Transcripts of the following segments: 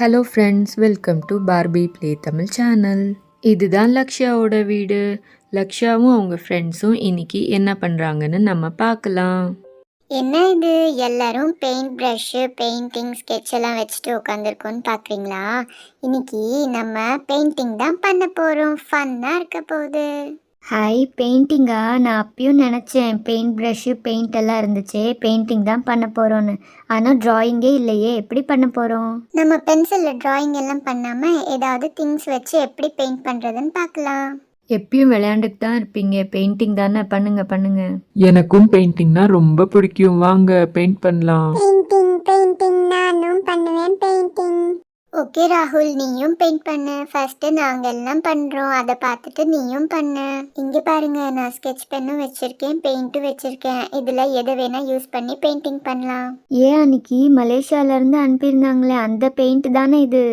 Hello friends, welcome to Barbie play Tamil channel. இதுதான் லக்ஷாவோட வீடு. லக்ஷாவும் அவங்க ஃப்ரெண்ட்ஸும் இன்னைக்கு என்ன பண்ணுறாங்கன்னு நம்ம பார்க்கலாம். என்ன இது எல்லாரும் பெயிண்ட் ப்ரஷ்ஷு பெயிண்டிங் ஸ்கெட்ச் எல்லாம் வச்சுட்டு உட்காந்துருக்கோன்னு பார்க்குறீங்களா? இன்னைக்கு நம்ம பெயிண்டிங் தான் பண்ண போகிறோம். ஃபன்னாக இருக்க போகுது. ஹாய், பெயிண்டிங்கா? நான் அப்பயும் நினச்சேன் பெயிண்ட் ப்ரஷ்ஷு பெயிண்ட் எல்லாம் இருந்துச்சு, பெயிண்டிங் தான் பண்ண போகிறோன்னு. ஆனால் ட்ராயிங்கே இல்லையே, எப்படி பண்ண போகிறோம்? நம்ம பென்சிலில் ட்ராயிங் எல்லாம் பண்ணாமல் ஏதாவது திங்ஸ் வச்சு எப்படி பெயிண்ட் பண்ணுறதுன்னு பார்க்கலாம். எப்பயும் விளையாண்டுட்டு தான் இருப்பீங்க, பெயிண்டிங் தானே, பண்ணுங்க. எனக்கும் பெயிண்டிங்னா ரொம்ப பிடிக்கும். வாங்க பெயிண்ட் பண்ணலாம். பெயிண்டிங் நானும் பண்ணுவேன் பெயிண்டிங். ஓகே ராகுல், நீயும் பெயிண்ட் பண்ணு. ஃபர்ஸ்ட் நாங்க எல்லாம் பண்றோம், அதை பார்த்துட்டு நீயும் பண்ணு. இங்க பாருங்க, நான் ஸ்கெட்ச் பென்னும் வச்சிருக்கேன், பெயிண்ட்டும் வச்சிருக்கேன். இதுல எதை வேணா யூஸ் பண்ணி பெயிண்டிங் பண்ணலாம். ஏன் அன்னைக்கு மலேசியால இருந்து அனுப்பியிருந்தாங்களே அந்த பெயிண்ட் தானே இது?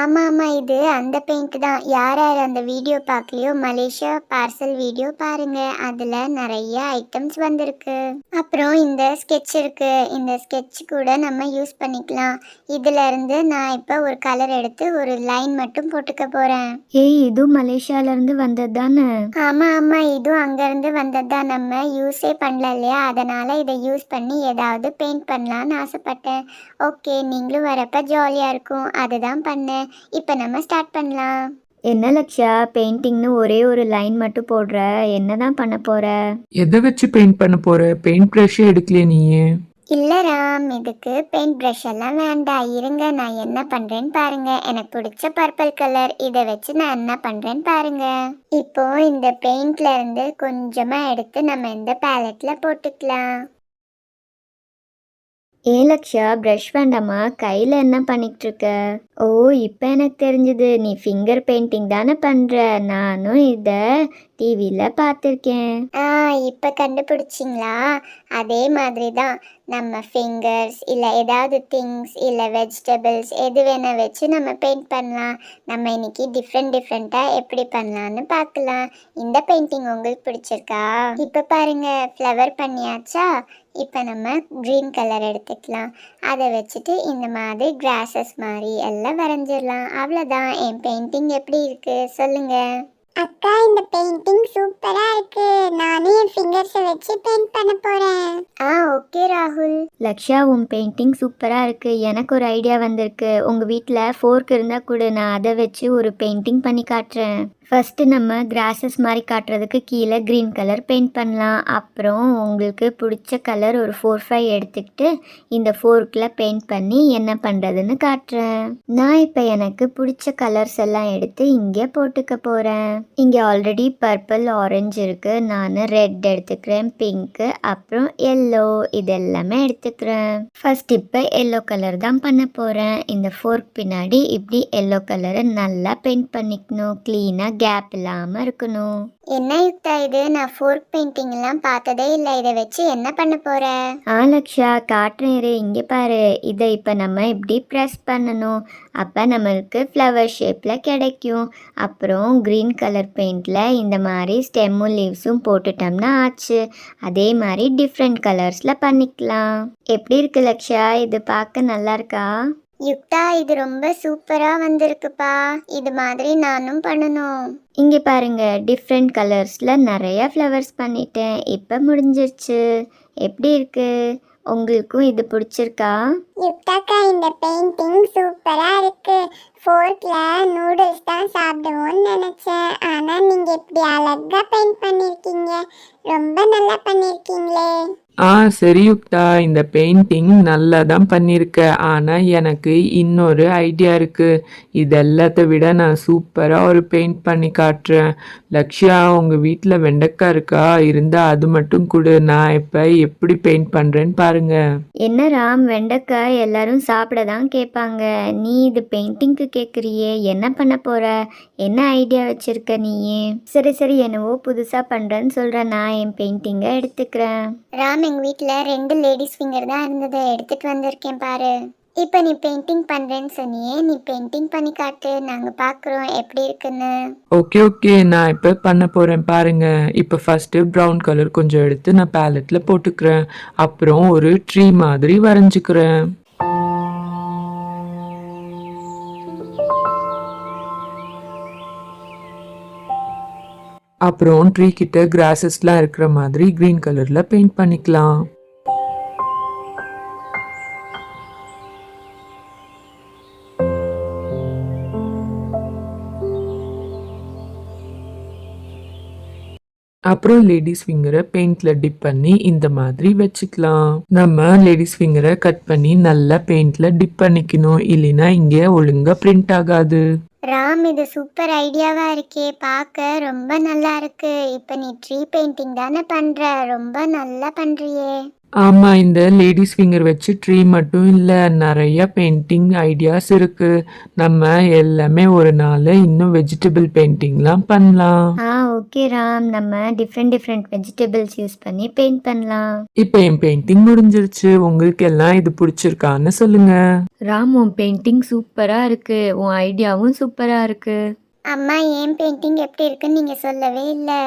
ஆமா, இது அந்த பெயிண்ட் தான். யார் அந்த வீடியோ பார்க்கலையோ, மலேசியா பார்சல் வீடியோ பாருங்க, அதுல நிறைய ஐட்டம்ஸ் வந்திருக்கு. அப்புறம் இந்த ஸ்கெட்ச் இருக்கு, இந்த ஸ்கெட்ச் கூட நம்ம யூஸ் பண்ணிக்கலாம். இதுல இருந்து நான் இப்ப ஒரு கலர் எடுத்து ஒரு லைன் மட்டும் போட்டுக்க போறேன். ஏய், இதுவும் மலேசியால இருந்து வந்தது தானே? ஆமா, இதுவும் அங்க இருந்து வந்ததுதான். நம்ம யூஸே பண்ணல இல்லையா, அதனால இதை யூஸ் பண்ணி ஏதாவது பெயிண்ட் பண்ணலாம்னு ஆசைப்பட்டேன். ஓகே, நீங்களும் வரப்ப ஜாலியா இருக்கும், அதுதான் பண்ணேன். இப்போ நம்ம ஸ்டார்ட் பண்ணலாம். என்ன லக்ஷா, பெயிண்டிங்னு ஒரே ஒரு லைன் மட்டும் போடுற, என்னதான் பண்ண போற? எதை வச்சு பெயிண்ட் பண்ண போற? பெயிண்ட் ப்ரஷ்ஷே எடுக்கலையே நீயே? இல்ல ராம், இதுக்கு பெயிண்ட் ப்ரஷ் எல்லாம் வேண்டாம். இருங்க, நான் என்ன பண்றேன்னு பாருங்க. எனக்கு பிடிச்ச பர்பிள் கலர், இதை வச்சு நான் என்ன பண்றேன்னு பாருங்க. இப்போ இந்த பெயிண்ட்ல இருந்து கொஞ்சமா எடுத்து நம்ம இந்த பேலட்ல போட்டுக்கலாம். ஏன் லக்ஷா, ப்ரஷ் வேண்டாமா? கையில் என்ன பண்ணிட்டு இருக்க? ஓ, இப்போ எனக்கு தெரிஞ்சுது, நீ ஃபிங்கர் பெயிண்டிங் தானே பண்ணுற. நானும் இதை டிவியில் பார்த்துருக்கேன். இப்போ கண்டுபிடிச்சிங்களா? அதே மாதிரி தான் நம்ம ஃபிங்கர்ஸ் இல்லை ஏதாவது திங்ஸ் இல்லை வெஜிடபிள்ஸ் எது வேணால் வச்சு நம்ம பெயிண்ட் பண்ணலாம். நம்ம இன்னைக்கு டிஃப்ரெண்ட்டாக எப்படி பண்ணலான்னு பார்க்கலாம். இந்த பெயிண்டிங் உங்களுக்கு பிடிச்சிருக்கா? இப்போ பாருங்க, ஃப்ளவர் பண்ணியாச்சா? இப்போ நம்ம க்ரீன் கலர் எடுத்துக்கலாம். அதை வச்சுட்டு இந்த மாதிரி கிராஸஸ் மாதிரி எல்லாம் வரைஞ்சிடலாம். அவ்வளோதான். என் பெயிண்டிங் எப்படி இருக்கு சொல்லுங்க. அக்கா, இந்த பெயிண்டிங் சூப்பரா இருக்கு. நானே என் ஃபிங்கர்ஸை வச்சு பெயிண்ட் பண்ண போறேன். ஓகே ராகுல். லக்ஷா, உன் பெயிண்டிங் சூப்பராக இருக்குது. எனக்கு ஒரு ஐடியா வந்திருக்கு. உங்கள் வீட்டில் ஃபோர்க் இருந்தால் கூட நான் அதை வச்சு ஒரு பெயிண்டிங் பண்ணி காட்டுறேன். ஃபஸ்ட்டு நம்ம கிராஸஸ் மாதிரி காட்டுறதுக்கு கீழே க்ரீன் கலர் பெயிண்ட் பண்ணலாம். அப்புறம் உங்களுக்கு பிடிச்ச கலர் ஒரு 4-5 எடுத்துக்கிட்டு இந்த ஃபோர்க்கில் பெயிண்ட் பண்ணி என்ன பண்ணுறதுன்னு காட்டுறேன். நான் இப்போ எனக்கு பிடிச்ச கலர்ஸ் எல்லாம் எடுத்து இங்கே போட்டுக்க போகிறேன். இங்கே ஆல்ரெடி பர்பிள், ஆரஞ்சு இருக்குது. நான் ரெட் எடுத்துக்கிறேன், பிங்க்கு, அப்புறம் எல்லோ, இதெல்லாமே எடுத்துக்கிறேன். ஃபர்ஸ்ட் இப்போ எல்லோ கலர் தான் பண்ண போகிறேன். இந்த ஃபோர்க் பின்னாடி இப்படி எல்லோ கலரை நல்லா பெயிண்ட் பண்ணிக்கணும். க்ளீனாக கேப் இல்லாமல் இருக்கணும். என்ன யுக்தா இது? நான் ஃபோர்க் பெயிண்டிங் எல்லாம் பார்த்ததே இல்லை. இதை வச்சு என்ன பண்ண போற? லக்ஷா, காட்டுறேன், இங்கே பாரு. இதை இப்போ நம்ம இப்படி ப்ரெஸ் பண்ணணும். அப்போ நம்மளுக்கு ஃப்ளவர் ஷேப்பில் கிடைக்கும். அப்புறம் க்ரீன் கலர் பெயிண்டில் இந்த மாதிரி ஸ்டெம்மும் லீவ்ஸும் போட்டுட்டோம்னா ஆச்சு. அதே மாதிரி டிஃப்ரெண்ட் கலர்ஸில் பண்ணிக்கலாம். எப்படி இருக்கு லக்ஷா? இது பார்க்க நல்லா இருக்கா? யுக்தா, இது ரொம்ப சூப்பரா வந்திருக்குப்பா. இது மாதிரி நானும் பண்ணணும். இங்கே பாருங்க, டிஃப்ரெண்ட் கலர்ஸில் நிறைய ஃப்ளவர்ஸ் பண்ணிட்டேன். இப்போ முடிஞ்சிருச்சு. எப்படி இருக்கு? உங்களுக்கும் இது பிடிச்சிருக்கா? யுக்தாக்கா, இந்த பெயிண்டிங் சூப்பரா இருக்கு. ஃபோர்க்ல நூடுல்ஸ் தான் சாப்பிடுவோம்னு நினைச்சேன். ஆனா நீங்க இப்படி அழகா பெயிண்ட் பண்ணிருக்கீங்க. ரொம்ப நல்லா பண்ணிருக்கீங்களே. சரி யுக்தா, இந்த பெயிண்டிங் நல்லா தான் பண்ணியிருக்க. ஆனால் எனக்கு இன்னொரு ஐடியா இருக்குது. இது எல்லாத்த விட நான் சூப்பராக ஒரு பெயிண்ட் பண்ணி காட்டுறேன். லக்ஷயா, உங்கள் வீட்டில் வெண்டைக்காய் இருக்கா? இருந்தால் அது மட்டும் கொடு. நான் இப்போ எப்படி பெயிண்ட் பண்ணுறேன்னு பாருங்க. என்ன ராம், வெண்டைக்காய் எல்லாரும் சாப்பிட தான் கேட்பாங்க. நீ இது பெயிண்டிங்க்கு கேட்குறியே, என்ன பண்ண போகிற? என்ன ஐடியா வச்சுருக்க நீயே? சரி, என்னவோ புதுசாக பண்ணுறேன்னு சொல்கிறேன். நான் என் பெயிண்டிங்கை எடுத்துக்கிறேன். ராம், எங்கள் வீட்டில் 2 லேடிஸ் ஃபிங்கர் தான் இருந்தது, எடுத்துகிட்டு வந்திருக்கேன் பாரு. இப்போ நீ பெயிண்டிங் பண்ணுறேன்னு சொன்னியே, நீ பெயிண்டிங் பண்ணி காட்டு, நாங்கள் பார்க்குறோம் எப்படி இருக்குன்னு. ஓகே, நான் இப்போ பண்ண போகிறேன் பாருங்க. இப்போ ஃபஸ்ட்டு ப்ரௌன் கலர் கொஞ்சம் எடுத்து நான் பேலட்டில் போட்டுக்கிறேன். அப்புறம் ஒரு ட்ரீ மாதிரி வரைஞ்சிக்கிறேன். அப்புறம் ட்ரீ கிட்ட கிராஸஸ்லாம் இருக்கிற மாதிரி கிரீன் கலர்ல பெயிண்ட் பண்ணிக்கலாம். அப்புறம் லேடிஸ் ஃபிங்கரை பெயிண்ட்ல டிப் பண்ணி இந்த மாதிரி வச்சுக்கலாம். நம்ம லேடிஸ் ஃபிங்கரை கட் பண்ணி நல்லா பெயிண்ட்ல டிப் பண்ணிக்கணும், இல்லைன்னா இங்கே ஒழுங்கா பிரிண்ட் ஆகாது. ராம், இது சூப்பர் ஐடியாவா இருக்கே, பார்க்க ரொம்ப நல்லா இருக்கு. இப்போ நீ ட்ரீ பெயிண்டிங் தானே பண்ற, ரொம்ப நல்லா பண்றியே. ஆமா, இந்த லேடிஸ் ஃபிங்கர் வச்சு ட்ரீ மட்டும் இல்ல, நிறைய பெயிண்டிங் ஐடியாஸ் இருக்கு. நம்ம எல்லாமே ஒரு நாள் இன்னும் வெஜிடபிள் பெயிண்டிங்லாம் பண்ணலாம். ஓகே ராம், நம்ம டிஃப்ரெண்ட் வெஜிடபிள்ஸ் யூஸ் பண்ணி பெயிண்ட் பண்ணலாம். இப்போ என் பெயிண்டிங் முடிஞ்சிருச்சு. உங்களுக்கு எல்லாம் இது பிடிச்சிருக்கான்னு சொல்லுங்க. ராம், உன் பெயிண்டிங் சூப்பரா இருக்கு, உன் ஐடியாவும் சூப்பரா இருக்கு. அம்மா, ஏன் பெயிண்டிங் எப்படி இருக்குன்னு நீங்க சொல்லவே இல்லை.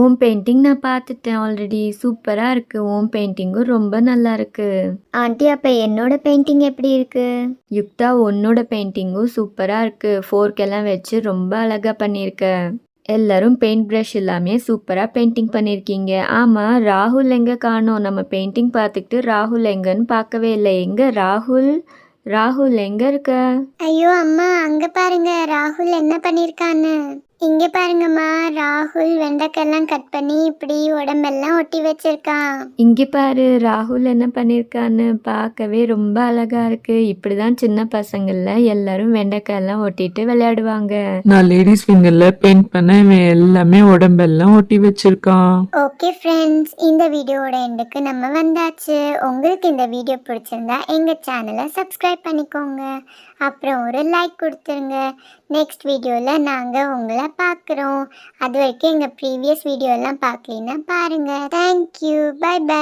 உன் பெயிண்டிங் நான் பார்த்துட்டேன் ஆல்ரெடி, சூப்பரா இருக்கு. உன் பெயிண்டிங்கும் ரொம்ப நல்லா இருக்கு. ஆண்டி, அப்போ என்னோட பெயிண்டிங் எப்படி இருக்கு? யுக்தா, உன்னோட பெயிண்டிங்கும் சூப்பரா இருக்கு. ஃபோர்க் எல்லாம் வச்சு ரொம்ப அழகா பண்ணியிருக்க. எல்லாரும் பெயிண்ட் ப்ரஷ் எல்லாமே சூப்பரா பெயிண்டிங் பண்ணியிருக்கீங்க. ஆமா, ராகுல் எங்க காணோம்? நம்ம பெயிண்டிங் பார்த்துக்கிட்டு ராகுல் எங்கன்னு பார்க்கவே இல்லை. எங்க ராகுல்? ராகுல் எங்க இருக்க? ஐயோ அம்மா, அங்க பாருங்க ராகுல் என்ன பண்ணிருக்கான்னு. இங்க பாருங்கம்மா, ராகுல் வெண்டைக்காயெல்லாம் கட் பண்ணி இப்படி உடம்பெல்லாம் ஒட்டி வச்சிருக்கான். இங்க பாரு, ராகுல் என்ன பண்ணியிருக்கான்னு. பார்க்கவே ரொம்ப அழகா இருக்கு. இப்படிதான் சின்ன பசங்கள்ல எல்லாரும் வெண்டைக்காயெல்லாம் ஒட்டிட்டு விளையாடுவாங்க. நான் லேடிஸ் ஃபிங்கர்ல பெயிண்ட் பண்ண இவன் எல்லாமே உடம்பெல்லாம் ஒட்டி வச்சிருக்கான். ஓகே ஃப்ரெண்ட்ஸ், இந்த வீடியோவோட எண்டுக்கு நம்ம வந்தாச்சு. உங்களுக்கு இந்த வீடியோ பிடிச்சிருந்தா எங்க சேனலை சப்ஸ்கிரைப் பண்ணிக்கோங்க, அப்புறம் ஒரு லைக் கொடுத்துருங்க. நெக்ஸ்ட் வீடியோவில் நாங்கள் உங்களை பார்க்குறோம். அது வரைக்கும் எங்கள் ப்ரீவியஸ் வீடியோலாம் பார்க்கலன்னா பாருங்கள். Thank you, bye by.